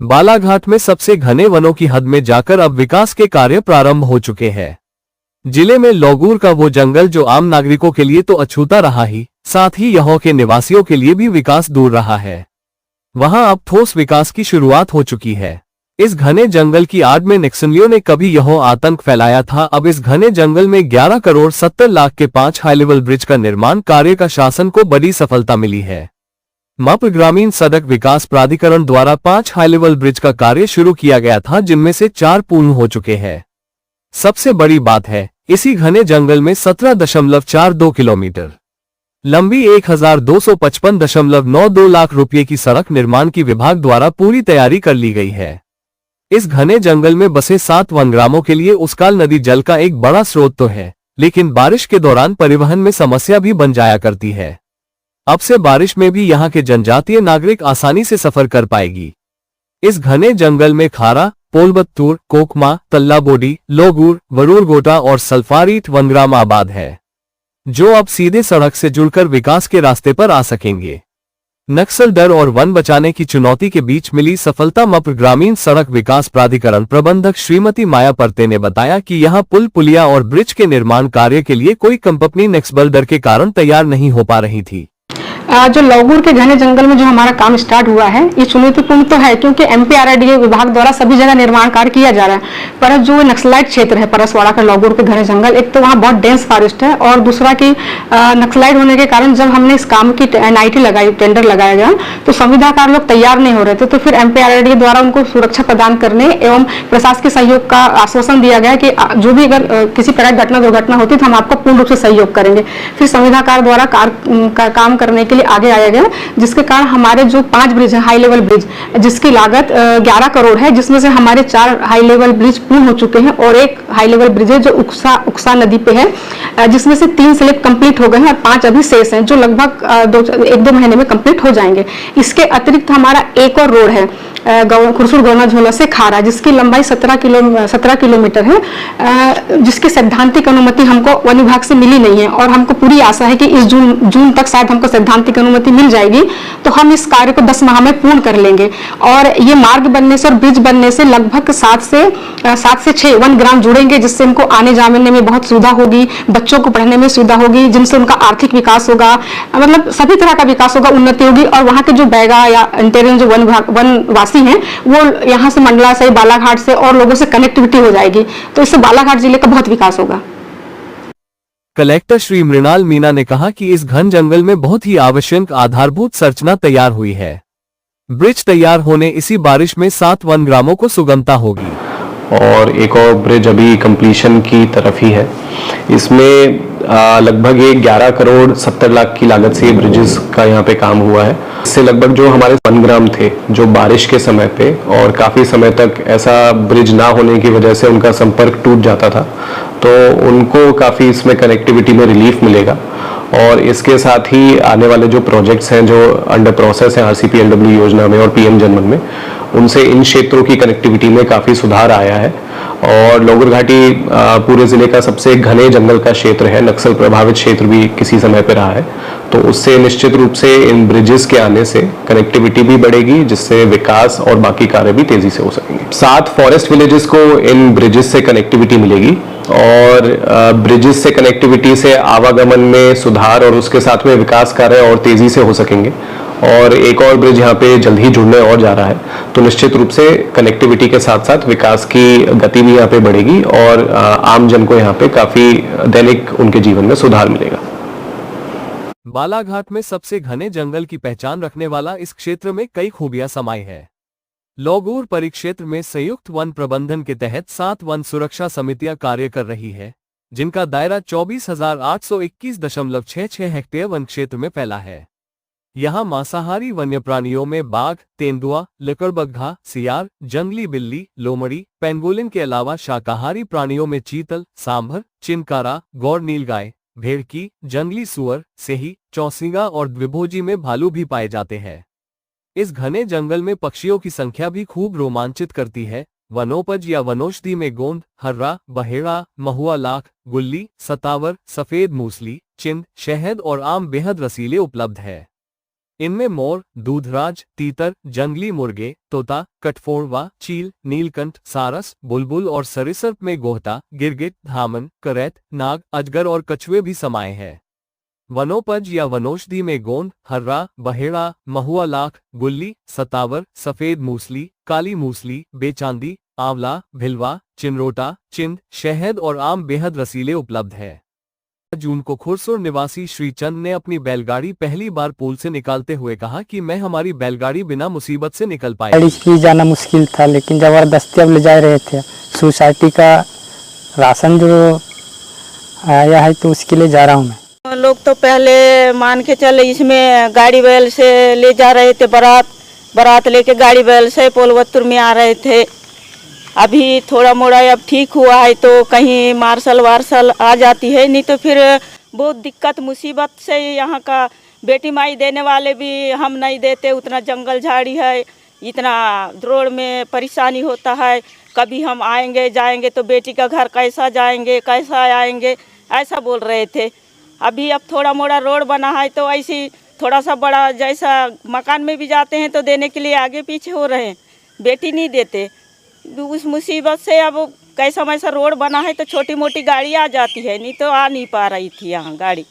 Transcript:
बालाघाट में सबसे घने वनों की हद में जाकर अब विकास के कार्य प्रारंभ हो चुके हैं। जिले में लौगूर का वो जंगल जो आम नागरिकों के लिए तो अछूता रहा ही, साथ ही यहाँ के निवासियों के लिए भी विकास दूर रहा है, वहां अब ठोस विकास की शुरुआत हो चुकी है। इस घने जंगल की आड़ में नक्सलियों ने कभी यह आतंक फैलाया था, अब इस घने जंगल में 11 करोड़ 70 लाख के 5 हाई लेवल ब्रिज का निर्माण कार्य का शासन को बड़ी सफलता मिली है। मप्र ग्रामीण सड़क विकास प्राधिकरण द्वारा 5 हाई लेवल ब्रिज का कार्य शुरू किया गया था, जिनमें से 4 पूर्ण हो चुके हैं। सबसे बड़ी बात है, इसी घने जंगल में 17.42 किलोमीटर लंबी 1255.92 लाख रुपए की सड़क निर्माण की विभाग द्वारा पूरी तैयारी कर ली गई है। इस घने जंगल में बसे 7 वनग्रामों के लिए उसकाल नदी जल का एक बड़ा स्रोत तो है, लेकिन बारिश के दौरान परिवहन में समस्या भी बन जाया करती है। अब से बारिश में भी यहाँ के जनजातीय नागरिक आसानी से सफर कर पाएगी। इस घने जंगल में खारा, पोलबत्तूर, कोकमा, तल्लाबोडी, लोगूर, वरूरगोटा और सल्फारीट वनग्राम आबाद है, जो अब सीधे सड़क से जुड़कर विकास के रास्ते पर आ सकेंगे। नक्सल डर और वन बचाने की चुनौती के बीच मिली सफलता। मप्र ग्रामीण सड़क विकास प्राधिकरण प्रबंधक श्रीमती माया परते ने बताया कि यहां पुल, पुलिया और ब्रिज के निर्माण कार्य के लिए कोई कंपनी नक्सल डर के कारण तैयार नहीं हो पा रही थी। जो लौगूर के घने जंगल में जो हमारा काम स्टार्ट हुआ है, ये चुनौतीपूर्ण तो है, क्योंकि एमपीआरडीए विभाग द्वारा सभी जगह निर्माण कार्य किया जा रहा है, पर जो नक्सलाइट क्षेत्र है परसवाड़ा का लौगूर के घने जंगल, एक तो वहाँ बहुत डेंस फॉरेस्ट है, और दूसरा कि नक्सलाइट होने के कारण जब हमने इस काम की एनआईटी लगाई, टेंडर लगाया गया, तो संविदाकार लोग तैयार नहीं हो रहे थे। तो फिर एमपीआरडीए द्वारा उनको सुरक्षा प्रदान करने एवं प्रशासन के सहयोग का आश्वासन दिया गया कि जो भी अगर किसी प्रकार घटना दुर्घटना होती तो हम आपको पूर्ण रूप से सहयोग करेंगे। फिर संविदाकार द्वारा काम करने के लिए आगे आया गया, जिसके कारण हमारे जो 5 ब्रिज है, हाई लेवल ब्रिज, जिसकी लागत 11 करोड़ है, जिसमें से हमारे 4 हाई लेवल ब्रिज पूर्ण हो चुके हैं और एक हाई लेवल ब्रिज है जो उक्सा नदी पे है, जिसमें से 3 स्लिप कंप्लीट हो गए हैं और 5 अभी शेष हैं, जो लगभग 1-2 महीने में कंप्लीट हो जाएंगे। इसके अतिरिक्त हमारा एक और रोड है खुरसुर गौना झोला से खारा, जिसकी लंबाई 17 किलोमीटर है, जिसकी सैद्धांतिक अनुमति हमको वन विभाग से मिली नहीं है, और हमको पूरी आशा है कि इस जून तक शायद हमको सैद्धांतिक अनुमति मिल जाएगी, तो हम इस कार्य को 10 माह में पूर्ण कर लेंगे। और ये मार्ग बनने से और ब्रिज बनने से लगभग 7 से 6 वन ग्राम जुड़ेंगे, जिससे उनको आने जाने में बहुत सुविधा होगी, बच्चों को पढ़ने में सुविधा होगी, जिनसे उनका आर्थिक विकास होगा, मतलब सभी तरह का विकास होगा, उन्नति होगी। और वहाँ के जो बैगा या इंटेरियर जो वनवासी हैं, वो यहाँ से मंडला से, बालाघाट से और लोगों से कनेक्टिविटी हो जाएगी, तो इससे बालाघाट जिले का बहुत विकास होगा। कलेक्टर श्री मृणाल मीना ने कहा कि इस घन जंगल में बहुत ही आवश्यक आधारभूत संरचना तैयार हुई है। ब्रिज तैयार होने इसी बारिश में 7 वनग्रामों को सुगमता होगी। और एक और ब्रिज अभी कंप्लीशन की तरफ ही है। इसमें लगभग 11 करोड़ 70 लाख की लागत से ब्रिजेस का यहाँ पे काम हुआ है। इससे लगभग जो हमारे वनग्राम थे, जो बारिश के समय पे और काफ़ी समय तक ऐसा ब्रिज ना होने की वजह से उनका संपर्क टूट जाता था, तो उनको काफ़ी इसमें कनेक्टिविटी में रिलीफ मिलेगा। और इसके साथ ही आने वाले जो प्रोजेक्ट्स हैं जो अंडर प्रोसेस हैं RCPLW योजना में और PM जनमन में, उनसे इन क्षेत्रों की कनेक्टिविटी में काफ़ी सुधार आया है। और लौगूर घाटी पूरे ज़िले का सबसे घने जंगल का क्षेत्र है, नक्सल प्रभावित क्षेत्र भी किसी समय पर रहा है, तो उससे निश्चित रूप से इन ब्रिजेस के आने से कनेक्टिविटी भी बढ़ेगी, जिससे विकास और बाकी कार्य भी तेज़ी से हो सकेंगे। 7 फॉरेस्ट विलेजेस को इन ब्रिजेस से कनेक्टिविटी मिलेगी, और ब्रिजेस से कनेक्टिविटी से आवागमन में सुधार और उसके साथ में विकास कार्य और तेज़ी से हो सकेंगे। और एक और ब्रिज यहाँ पे जल्द ही जुड़ने और जा रहा है, तो निश्चित रूप से कनेक्टिविटी के साथ साथ विकास की गति भी यहाँ पे बढ़ेगी और आम जन को यहाँ पे काफ़ी दैनिक उनके जीवन में सुधार मिलेगा। बालाघाट में सबसे घने जंगल की पहचान रखने वाला इस क्षेत्र में कई खूबियां समाई है। लौगूर परिक्षेत्र में संयुक्त वन प्रबंधन के तहत 7 वन सुरक्षा समितियां कार्य कर रही है, जिनका दायरा 24,821.66 हेक्टेयर वन क्षेत्र में फैला है। यहाँ मांसाहारी वन्य प्राणियों में बाघ, तेंदुआ, लकड़बग्घा, सियार, जंगली बिल्ली, लोमड़ी, पेंगोलिन के अलावा शाकाहारी प्राणियों में चीतल, सांभर, चिनकारा, गौर नीलगाय, भेड़की, जंगली सुअर, सेही, चौसिंगा और द्विभोजी में भालू भी पाए जाते हैं। इस घने जंगल में पक्षियों की संख्या भी खूब रोमांचित करती है। वनोपज या वनौषधि में गोंद, हर्रा, बहेड़ा, महुआ लाख, गुल्ली, सतावर, सफेद मूसली, चिंद, शहद और आम बेहद रसीले उपलब्ध है। इनमें मोर, दूधराज, तीतर, जंगली मुर्गे, तोता, कटफोड़वा, चील, नीलकंठ, सारस, बुलबुल और सरीसृप में गोहता, गिरगिट, धामन, करैत, नाग, अजगर और कछुए भी समाये हैं। वनोपज या वनौषधि में गोंद, हर्रा, बहेड़ा, महुआ लाख, गुल्ली, सतावर, सफेद मूसली, काली मूसली, बेचांदी, आंवला, भिलवा, चिनरोटा, चिंद, शहद और आम बेहद रसीले उपलब्ध है। जून को खुरसुर निवासी श्रीचंद ने अपनी बैलगाड़ी पहली बार पुल से निकालते हुए कहा कि मैं हमारी बैलगाड़ी बिना मुसीबत से निकल पाया। गाड़ी की जाना मुश्किल था, लेकिन जबरदस्ती अब ले जा रहे थे। सोसाइटी का राशन जो आया है तो उसके लिए जा रहा हूँ मैं। लोग तो पहले मान के चले इसमें गाड़ी बैल से ले जा रहे थे, बारात लेके गाड़ी बैल से पोलवत्तुर में आ रहे थे। अभी थोड़ा मोड़ा अब ठीक हुआ है तो कहीं मार्शल वार्शल आ जाती है, नहीं तो फिर बहुत दिक्कत मुसीबत से यहाँ का बेटी माई देने वाले भी हम नहीं देते। उतना जंगल झाड़ी है, इतना रोड में परेशानी होता है। कभी हम आएंगे जाएंगे तो बेटी का घर कैसा जाएंगे कैसा आएंगे ऐसा बोल रहे थे। अभी अब थोड़ा मोड़ा रोड बना है तो ऐसी थोड़ा सा बड़ा जैसा मकान में भी जाते हैं तो देने के लिए आगे पीछे हो रहे हैं, बेटी नहीं देते। उस मुसीबत से अब कैसा वैसा रोड बना है तो छोटी मोटी गाड़ी आ जाती है, नहीं तो आ नहीं पा रही थी यहाँ गाड़ी।